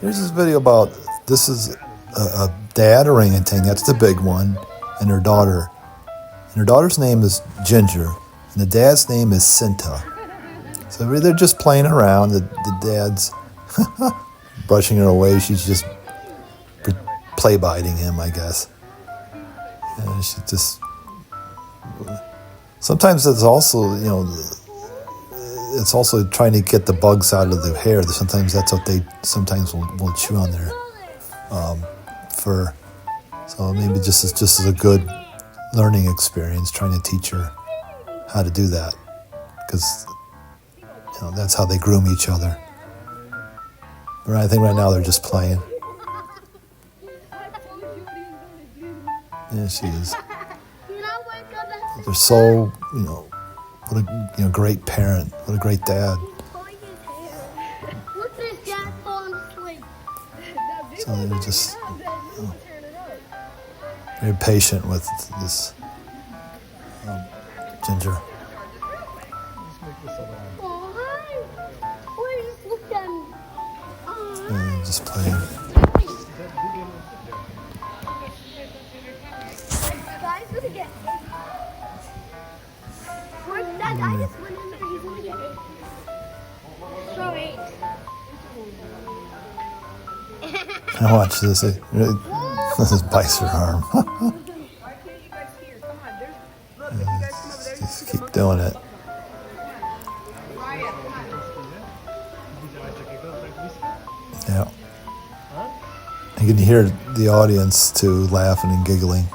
Here's this video about, this is a dad orangutan, that's the big one, and her daughter. And her daughter's name is Ginger, and the dad's name is Cinta. So they're just playing around. The dad's brushing her away. She's just play biting him, I guess. And she just. Sometimes it's also, it's also trying to get the bugs out of the hair. Sometimes that's what they sometimes will chew on their fur. So maybe just as a good learning experience, trying to teach her how to do that, because that's how they groom each other. But I think right now they're just playing. Yeah, she is. They're so, what a great parent, what a great dad. So they're just very patient with this Ginger. And just playing. I watch this. This is bites her arm. Just keep doing it. Yeah. You can hear the audience too laughing and giggling.